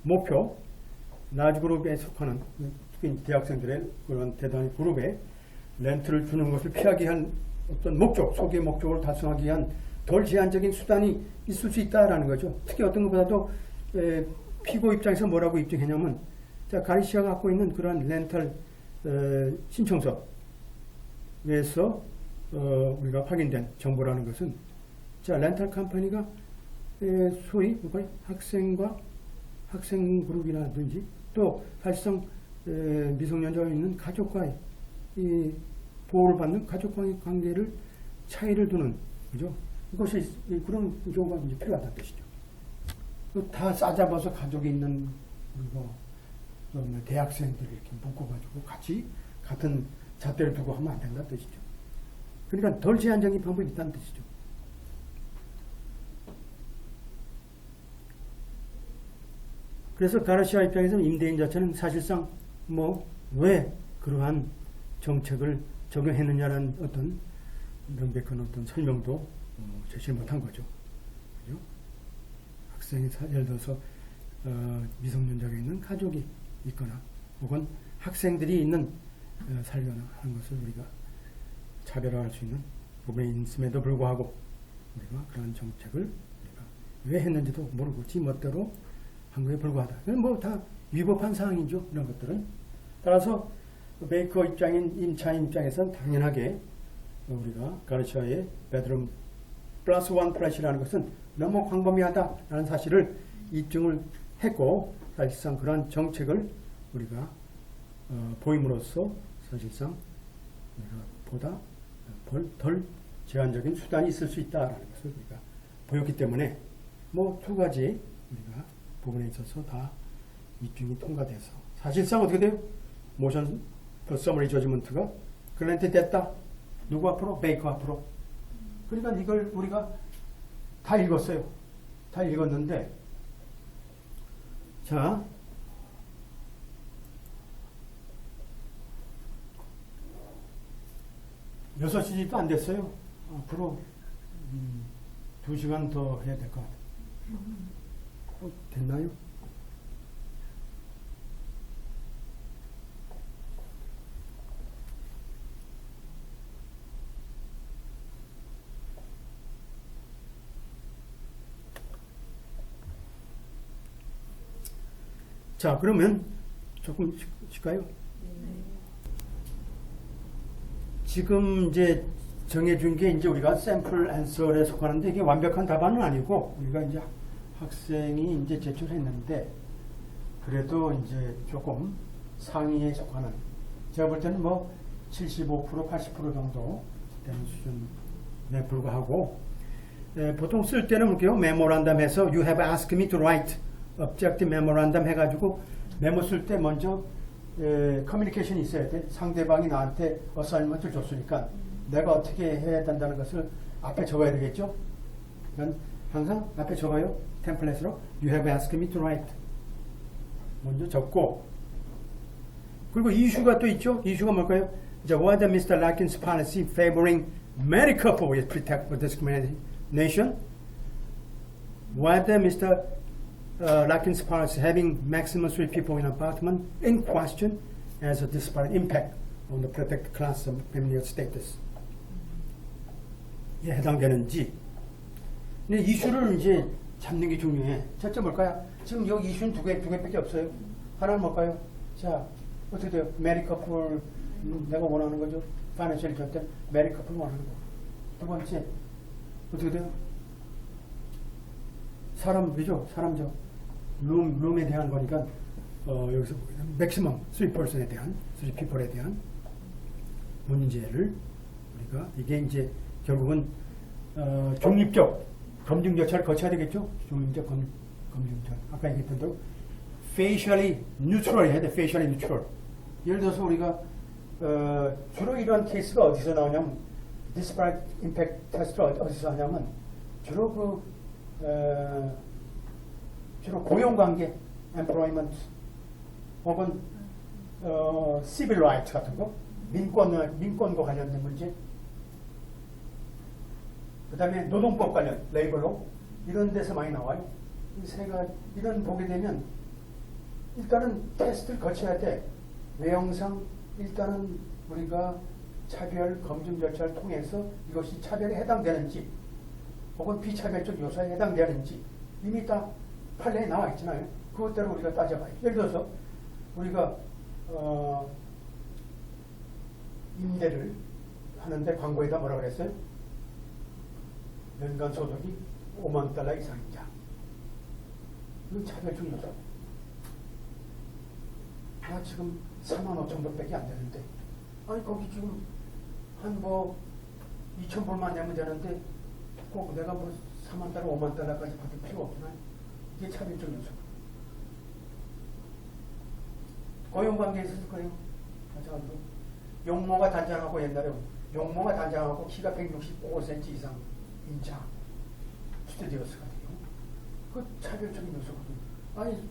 목표, 라지 그룹에 속하는 특히 대학생들의 그런 대단한 그룹에 렌트를 주는 것을 피하기 위한 어떤 목적, 소기의 목적을 달성하기 위한 덜 제한적인 수단이 있을 수 있다라는 거죠. 특히 어떤 것보다도 피고 입장에서 뭐라고 입증했냐면, 자, 가리시아가 갖고 있는 그러한 렌탈 신청서에서 우리가 확인된 정보라는 것은, 자, 렌탈 컴퍼니가 소위 학생과 학생 그룹이라든지 또 사실상 미성년자가 있는 가족과의 이 보호를 받는 가족과의 관계를 차이를 두는, 그죠? 이것이 그런 구조가 이제 필요하다는 뜻이죠. 다 싸잡아서 가족이 있는 그리고 대학생들을 이렇게 묶어가지고 같이 같은 잣대를 두고 하면 안 된다는 뜻이죠. 그러니까 덜 제한적인 방법이 있다는 뜻이죠. 그래서 가르시아 입장에서는 임대인 자체는 사실상 왜 그러한 정책을 적용했느냐는 어떤 명백한 어떤 설명도 제시를 못한 거죠. 그죠? 학생이 예를 들어서 미성년자가 있는 가족이 있거나 혹은 학생들이 있는 살거나 하는 것을 우리가 차별화할 수 있는 부분이 있음에도 불구하고 우리가 그런 정책을 우리가 왜 했는지도 모르고 지 멋대로 한 거에 불과하다. 이건 다 위법한 사항이죠. 이런 것들은. 따라서 베이커 입장인 임차인 입장에서는 당연하게 우리가 가르치아의 베드룸 플러스 원 플래시라는 것은 너무 광범위하다라는 사실을 입증을 했고, 사실상 그런 정책을 우리가 보임으로써 사실상 우리가 보다 덜 제한적인 수단이 있을 수 있다라는 것을 우리가 보였기 때문에 두 가지 우리가 부분에 있어서 다 입증이 통과돼서 사실상 어떻게 돼요? 모션 서머리 저지먼트가 그랜트 됐다. 누구 앞으로? 베이커 앞으로. 그러니까 이걸 우리가 다 읽었어요. 다 읽었는데, 자, 6시도 안 됐어요. 앞으로 2시간 더 해야 될 것 같아요. 됐나요? 자, 그러면 조금 쉴까요? 지금 이제 정해준 게 이제 우리가 샘플 앤서에 속하는데 이게 완벽한 답안은 아니고 우리가 이제 학생이 이제 제출했는데 그래도 이제 조금 상위에 속하는, 제가 볼 때는 75%, 80% 정도 되는 수준에 불과하고, 보통 쓸 때는 볼게요. 메모란담에서 you have asked me to write objective memorandum 해가지고 메모 쓸 때 먼저 커뮤니케이션이 있어야 돼. 상대방이 나한테 어사이먼트를 줬으니까 내가 어떻게 해야 된다는 것을 앞에 적어야 되겠죠. 그러니까 항상 앞에 적어요. 템플릿으로 you have asked me to write 먼저 적고, 그리고 이슈가 또 있죠. 이슈가 뭘까요? Whether Mr. Larkin's policy favoring married couple is pretext for discrimination, whether Mr. Larkin's policy having maximum 3 people in an apartment in question has a disparate impact on the protected class of familial status. 에 해당되는지. 근데 이슈를 이제 잡는 게 중요해. 첫째 뭘까요? 지금 여기 이슈는 두 개밖에 없어요. 하나는 뭘까요? 자, 어떻게 돼요? 메리 커플, 내가 원하는 거죠. 파이낸셜 절대 메리 커플 원하는 거. 두 번째, 어떻게 돼요? 사람이죠. 사람죠. 룸에 대한 거니까, 여기서 맥시멈 3%에 대한, 3people에 대한 문제를 우리가, 이게 이제 결국은, 중립적 검증 절차를 거쳐야 되겠죠? 중립적 검증 절차. 아까 얘기했던 대로, facially neutral 해야 돼. facially neutral. 예를 들어서 우리가, 주로 이런 케이스가 어디서 나오냐면, disparate impact 테스트가 어디서 하냐면, 주로 주로 고용관계, employment, 혹은 civil rights 같은 거, 민권과 관련된 문제, 그 다음에 노동법 관련, 레이블로 이런 데서 많이 나와요. 이 세 가지 이런 보게 되면 일단은 테스트를 거쳐야 돼. 외형상 일단은 우리가 차별 검증 절차를 통해서 이것이 차별에 해당되는지 혹은 비차별적 요소에 해당되는지 이미 다 판례에 나와 있잖아요. 그것대로 우리가 따져봐요. 예를 들어서 우리가 임대를 하는데 광고에다 뭐라 그랬어요? 연간 소득이 5만 달러 이상인 자. 이건 차별적 요소. 나 지금 4만 5천 불밖에 안 되는데, 아니 거기 지금 한 뭐 2천 불만 내면 되는데 꼭 내가 뭐 4만 달러, 5만 달러까지 받을 필요 없구나. 이게 차별적 요소. 고용관계에 있을 거예요. 마찬가지로 용모가 단장하고 옛날에 용모가 단장하고 키가 165cm 이상 인자 스튜디오스가 돼요. 그 차별적인 요소거든요. 아니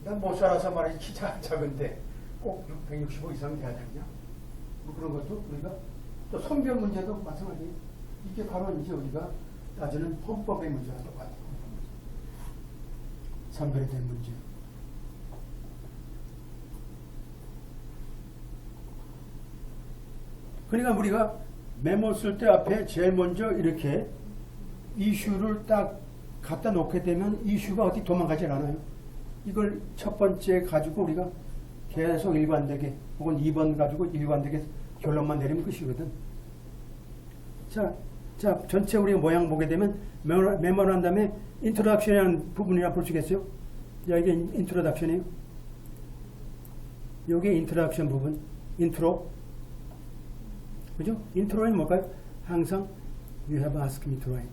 난 못 살아서 말이지 키 작은데 꼭 165 이상 돼야 되냐? 뭐 그런 것도 우리가 또 성별 문제도 마찬가지예요. 이게 바로 이제 우리가 따지는 헌법의 문제와 똑같아요. 선별에 대한 문제. 그러니까 우리가 메모 쓸 때 앞에 제일 먼저 이렇게 이슈를 딱 갖다 놓게 되면 이슈가 어디 도망가질 않아요. 이걸 첫 번째 가지고 우리가 계속 일관되게 혹은 2번 가지고 일관되게 결론만 내리면 끝이거든. 자, 전체 우리가 모양 보게 되면 메모란담에 인트로덕션이라는 부분이라 볼 수 있겠어요? 야, 이게 인트로덕션이에요. 여기 인트로덕션 부분, 인트로. 그죠? 인트로는 뭘까요? 항상 You have asked me to write.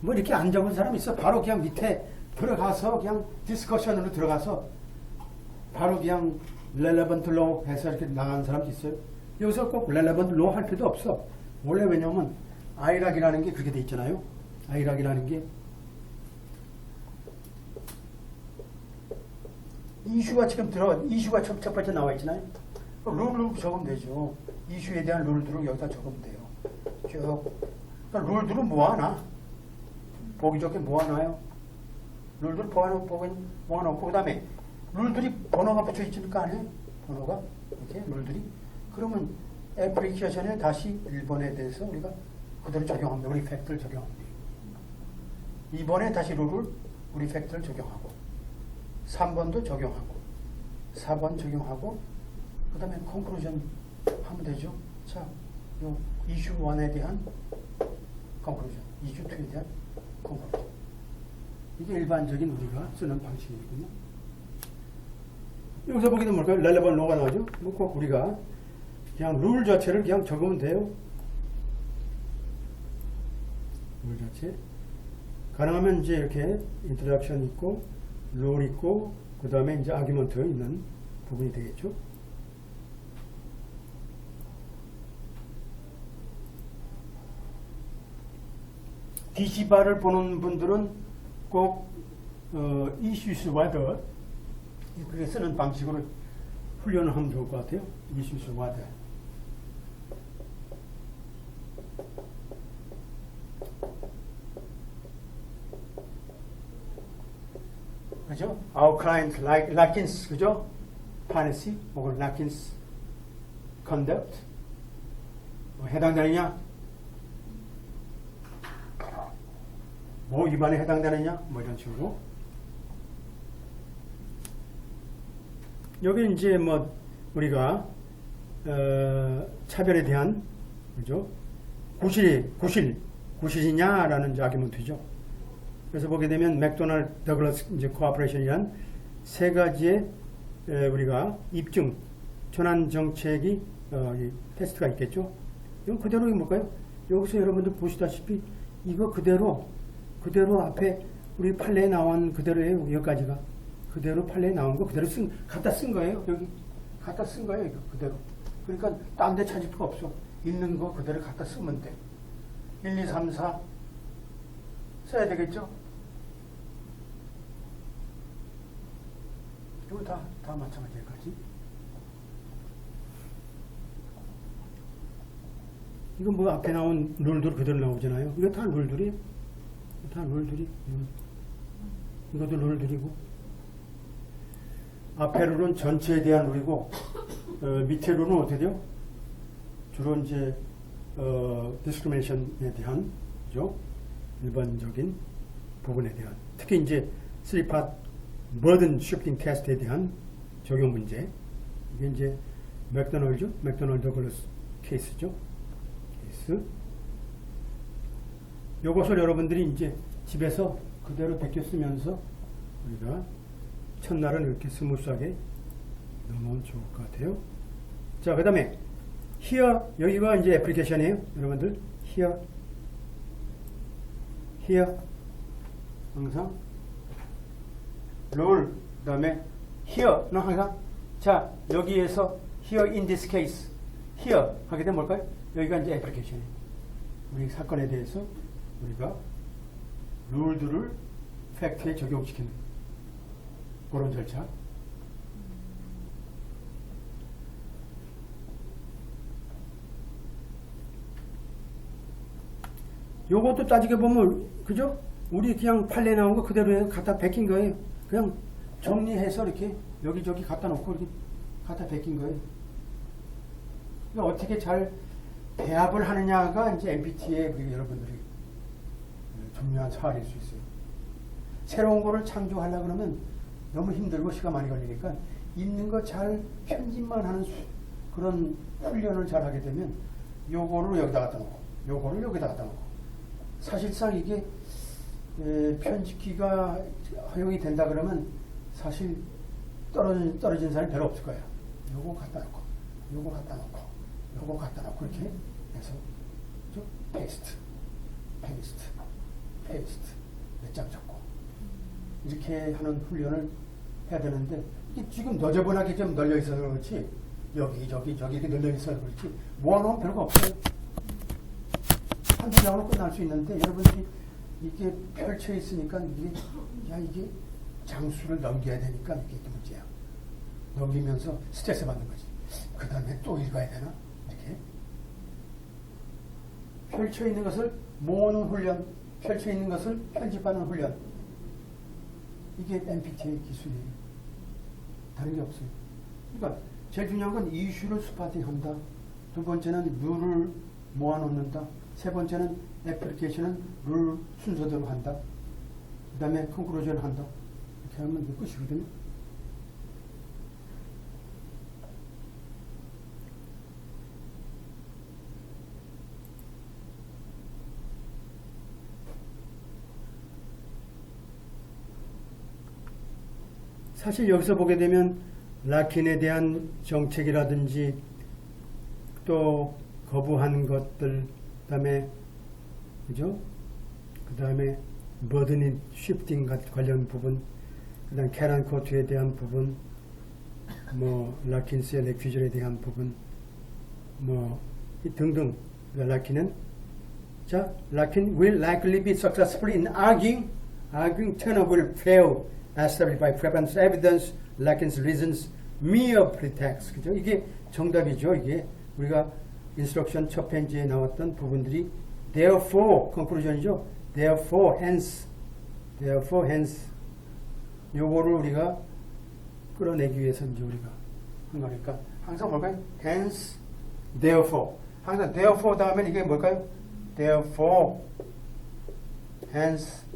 뭐 이렇게 안 적은 사람 있어. 바로 그냥 밑에 들어가서 그냥 디스커션으로 들어가서 바로 그냥 relevant law 해서 이렇게 나가는 사람도 있어요. 여기서 꼭 relevant law 할 필요도 없어. 원래 왜냐면 IRAC이라는 게 그렇게 돼 있잖아요. IRAC이라는 게 이슈가 지금 이슈가 첫 번째 나와 있잖아요. 룰을 적으면 되죠. 이슈에 대한 룰들을 여기다 적으면 돼요. 그러니까 룰들은 모아놔. 보기 좋게 모아놔요. 룰들 모아놓고 그 다음에 룰들이 번호가 붙여 있을 거 아니에요? 번호가 이렇게 룰들이 그러면 애플리케이션에 다시 1번에 대해서 우리가 그대로 적용합니다. 우리 팩트를 적용합니다. 2번에 다시 룰을 우리 팩트를 적용하고 3번도 적용하고 4번 적용하고 그 다음에 컨클루전 하면 되죠. 자, 요 이슈 1에 대한 컨클루전, 이슈 2에 대한 컨클루전. 이게 일반적인 우리가 쓰는 방식이거든요. 여기서 보기는 뭘까요? relevant law가 나오죠. 뭐 꼭 우리가 그냥 룰 자체를 그냥 적으면 돼요. 룰 자체. 가능하면 이제 이렇게 introduction 있고, 룰 있고, 그 다음에 이제 argument 있는 부분이 되겠죠. DC바를 보는 분들은 꼭 issues whether 그렇게 쓰는 방식으로 훈련을 하면 좋을 것 같아요. issues whether. 그죠? Our client Larkins, 그죠? Policy 혹은 Larkins Conduct 뭐 해당되느냐? 뭐 위반에 해당되느냐? 뭐 이런 식으로. 여기 이제 뭐 우리가 차별에 대한 그죠? 구실이냐라는 이제 아규먼트죠. 그래서 보게 되면 맥도날드 더글라스 이제 코퍼레이션이란 세 가지의 우리가 입증 전환 정책이 테스트가 있겠죠. 이건 그대로 뭘까요? 여기서 여러분들 보시다시피 이거 그대로 앞에 우리 판례에 나온 그대로예요. 여기까지가 그대로 판례에 나온 거 그대로 갖다 쓴 거예요. 여기 갖다 쓴 거예요. 이거 그대로. 그러니까 딴 데 찾을 필요 없어. 있는 거 그대로 갖다 쓰면 돼. 1, 2, 3, 4 써야 되겠죠? 이거 다 마찬가지까지. 이건 뭐 앞에 나온 룰들 그대로 나오잖아요. 이거 다 룰들이. 이것도 룰들이고. 앞에 룰은 전체에 대한 룰이고 밑에 룰은 어떻게 돼요? 주로 이제 discrimination에 대한 그죠? 일반적인 부분에 대한 특히 이제 3part burden shifting test에 대한 적용 문제 이게 이제 맥도날드 글러스 케이스죠. 케이스. 요것을 여러분들이 이제 집에서 그대로 베껴 쓰면서 우리가 첫날은 이렇게 스무스하게 넘어오면 좋을 것 같아요. 자, 그 다음에 here 여기가 이제 애플리케이션이에요. 여러분들 here 항상 롤 그 다음에 here는 항상 자 여기에서 here in this case here 하게 되면 뭘까요? 여기가 이제 애플리케이션이에요. 우리 사건에 대해서 우리가 룰들을 팩트에 적용시키는 그런 절차. 요것도 따지게 보면 그죠? 우리 그냥 판례 나온 거 그대로 갖다 베낀 거예요. 그냥 정리해서 이렇게 여기저기 갖다 놓고 이렇게 갖다 베낀 거예요. 그러니까 어떻게 잘 배합을 하느냐가 이제 MBTI의 우리 여러분들이 중요한 사활일 수 있어요. 새로운 거를 창조하려고 그러면 너무 힘들고 시간 많이 걸리니까 있는 거 잘 편집만 하는 그런 훈련을 잘 하게 되면 요거를 여기다 갖다 놓고 요거를 여기다 갖다 놓고 사실상 이게 편집기가 허용이 된다 그러면 사실 떨어진 사람이 별로 없을 거예요. 요거 갖다 놓고 요거 갖다 놓고 요거 갖다 놓고 이렇게 해서 페이스트 몇 장 적고 이렇게 하는 훈련을 해야 되는데 이게 지금 너저분하게 좀 널려 있어서 그렇지 여기 이렇게 널려 있어서 그렇지 모아놓으면 별거 없어요. 한두 장으로 끝날 수 있는데 여러분들이 이게 펼쳐 있으니까 이게 장수를 넘겨야 되니까 이게 또 문제야. 넘기면서 스트레스 받는 거지. 그 다음에 또 읽어야 되나? 이렇게 펼쳐 있는 것을 모으는 훈련, 펼쳐 있는 것을 편집하는 훈련. 이게 MBTI 기술이에요. 다른 게 없어요. 그러니까 제일 중요한 건 이슈를 스파팅한다. 두 번째는 룰을 모아놓는다. 세 번째는 애플리케이션은 룰 순서대로 한다. 그 다음에 컨클루전을 한다. 이렇게 하면 이게 끝이거든요. 사실 여기서 보게 되면 라킨에 대한 정책이라든지 또 거부한 것들 그다음에 그죠? 그다음에 버드니 쉬프팅 관련 부분, 그다음 캐런 코트에 대한 부분, 뭐 라킨스의 레퀴절에 대한 부분, 뭐 등등. 라킨은 자, 라킨 will likely be successful in arguing Turner will fail as established by prevalent evidence. Lakin's reasons mere pretext. 그죠? 이게 정답이죠. 이게 우리가 인스트럭션 첫 페이지에 나왔던 부분들이 therefore conclusion이죠. therefore hence 요거를 우리가 끌어내기 위해서 이제 우리가 한 거니까 항상 뭘까요? hence therefore 항상 therefore 다음에 이게 뭘까요? therefore hence